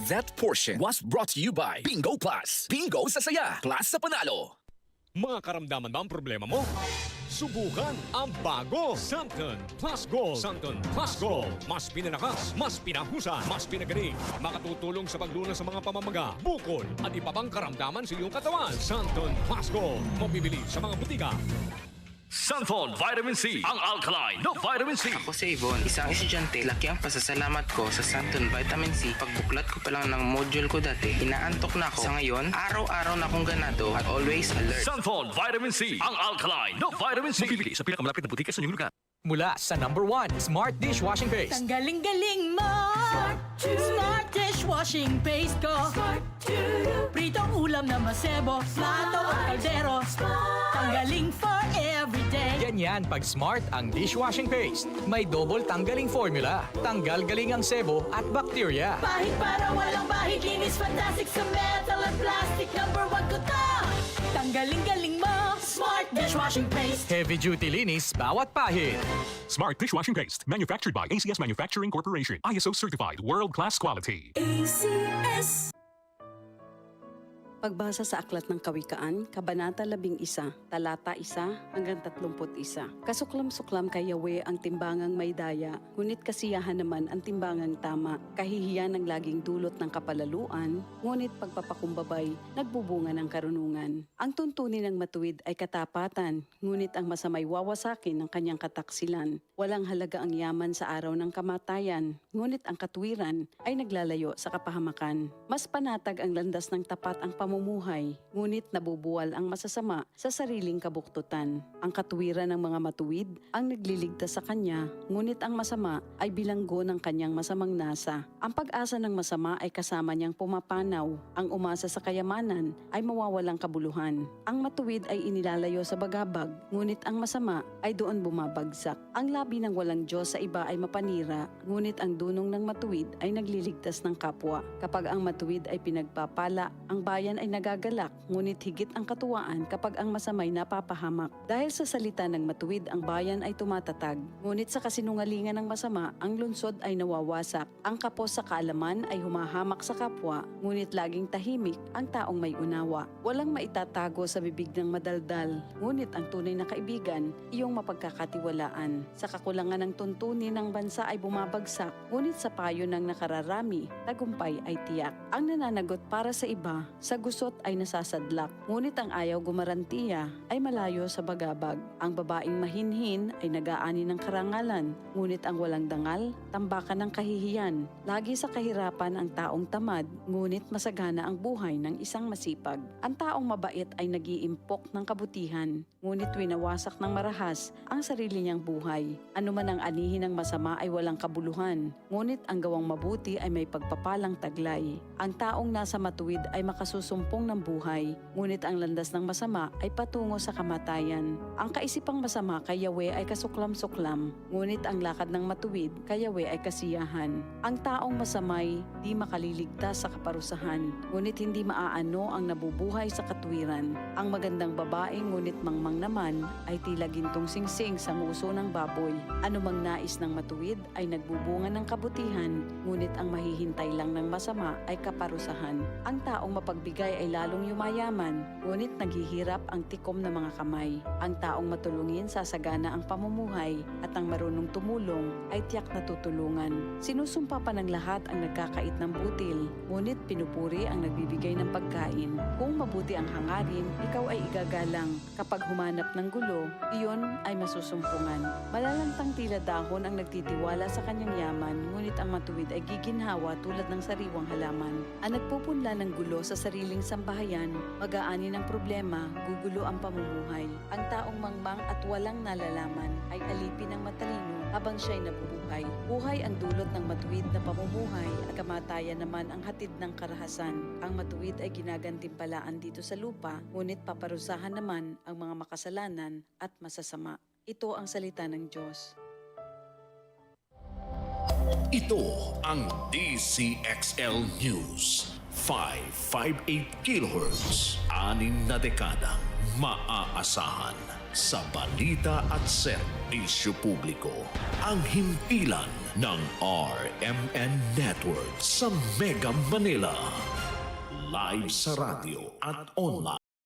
That portion was brought to you by Bingo Plus. Bingo sa saya, plus sa panalo. Mga karamdaman ba ang problema mo? Subukan ang bago Santon Plus Gold. Santon Plus Gold. Mas pinalakas, mas pinahusa, mas pinagaling. Makatutulong sa paglunas sa mga pamamaga, bukol at iba pang karamdaman sa iyong katawan. Santon Plus Gold. Mabibili sa mga butika. Santon Vitamin C, ang alkaline na vitamin C. Ako si Yvonne, isang estudyante. Laki ang pasasalamat ko sa Santon Vitamin C. Pagbuklat ko pa lang ng module ko dati, inaantok na ako. Sa ngayon, araw-araw na akong ganado at always alert. Santon Vitamin C, ang alkaline na vitamin C. Mabibili sa pinakamalapit na butika sa inyong lugar. Mula sa #1 Smart Dishwashing Paste. Ang galing-galing mo! Smart dishwashing paste ko! Pritong ulam na masebo, plato at kaldero. Tanggaling for everyday. Ganyan pag Smart ang dishwashing paste. May double tanggaling formula. Tanggal galing ang sebo at bakterya. Bahid para walang bahid, linis fantastic sa metal at plastic. #1 ko to! Tanggaling-galing mo! Smart dishwashing paste. Heavy duty linis bawat pahid. Smart Dishwashing Paste, manufactured by ACS Manufacturing Corporation. ISO certified, world-class quality. ACS. Pagbasa sa Aklat ng Kawikaan, Kabanata 11, Talata 1 hanggang 31. Kasuklam-suklam kay Yahweh ang timbangang may daya, ngunit kasiyahan naman ang timbangang tama. Kahihiyan ang laging dulot ng kapalaluan, ngunit pagpapakumbabay, nagbubunga ng karunungan. Ang tuntunin ng matuwid ay katapatan, ngunit ang masamay wawasakin ng kanyang kataksilan. Walang halaga ang yaman sa araw ng kamatayan, ngunit ang katwiran ay naglalayo sa kapahamakan. Mas panatag ang landas ng tapat ang pamumuhay, ngunit nabubuwal ang masasama sa sariling kabuktutan. Ang katuwiran ng mga matuwid ang nagliligtas sa kanya, ngunit ang masama ay bilanggo ng kanyang masamang nasa. Ang pag-asa ng masama ay kasama niyang pumapanaw. Ang umasa sa kayamanan ay mawawalang kabuluhan. Ang matuwid ay inilalayo sa bagabag, ngunit ang masama ay doon bumabagsak. Ang labi ng walang Diyos sa iba ay mapanira, ngunit ang dunong ng matuwid ay nagliligtas ng kapwa. Kapag ang matuwid ay pinagpapala, ang bayan ay nagagalak, ngunit higit ang katuwaan kapag ang masamay napapahamak. Dahil sa salita ng matuwid, ang bayan ay tumatatag, ngunit sa kasinungalingan ng masama, ang lungsod ay nawawasak. Ang kapos sa kaalaman ay humahamak sa kapwa, ngunit laging tahimik ang taong may unawa. Walang maitatago sa bibig ng madaldal, ngunit ang tunay na kaibigan, iyong mapagkakatiwalaan. Sa kakulangan ng tuntunin ng bansa ay bumabagsak, ngunit sa payo ng nakararami, tagumpay ay tiyak. Ang nananagot para sa iba, sa gusot ay nasasadlak, ngunit ang ayaw gumarantiya ay malayo sa bagabag. Ang babaeng mahinhin ay nag-aani ng karangalan, ngunit ang walang dangal, tambakan ng kahihiyan. Lagi sa kahirapan ang taong tamad, ngunit masagana ang buhay ng isang masipag. Ang taong mabait ay nag-iimpok ng kabutihan, ngunit winawasak ng marahas ang sarili niyang buhay. Ano man ang anihin ng masama ay walang kabuluhan, ngunit ang gawang mabuti ay may pagpapalang taglay. Ang taong nasa matuwid ay makasusumpong ng buhay, ngunit ang landas ng masama ay patungo sa kamatayan. Ang kaisipang masama kay Yahweh ay kasuklam-suklam, ngunit ang lakad ng matuwid kay Yahweh ay kasiyahan. Ang taong masamay di makaliligtas sa kaparusahan, ngunit hindi maaano ang nabubuhay sa katwiran. Ang magandang babae ngunit mangmang naman ay tila gintong singsing sa nguso ng baboy. Anumang nais ng matuwid ay nagbubunga ng kabutihan, ngunit ang mahihintay lang ng masama ay kaparusahan. Ang taong mapagbigay ay lalong yumayaman, ngunit naghihirap ang tikom ng mga kamay. Ang taong matulungin sasagana ang pamumuhay, at ang marunong tumulong ay tiyak na tutulungan. Sinusumpa pa ng lahat ang nagkakait ng butil, ngunit pinupuri ang nagbibigay ng pagkain. Kung mabuti ang hangarin, ikaw ay igagalang. Kapag humanap ng gulo, iyon ay masusumpungan. Malalantang tila dahon ang nagtitiwala sa kanyang yaman, ngunit ang matuwid ay giginhawa tulad ng sariwang halaman. Ang nagpupunla ng gulo sa sariling sambahayan, mag-aani ng problema, gugulo ang pamumuhay. Ang taong mangmang at walang nalalaman ay alipin ng matalino habang siya'y nabubuhay. Buhay ang dulot ng matuwid na pamumuhay at kamatayan naman ang hatid ng karahasan. Ang matuwid ay ginagantimpalaan dito sa lupa, ngunit paparusahan naman ang mga makasalanan at masasama. Ito ang salita ng Diyos. Ito ang DCXL News. 558 kHz. 6 na dekadang maaasahan. sa balita at serbisyo publiko. Ang himpilan ng RMN Network sa Mega Manila. Live sa radyo at online.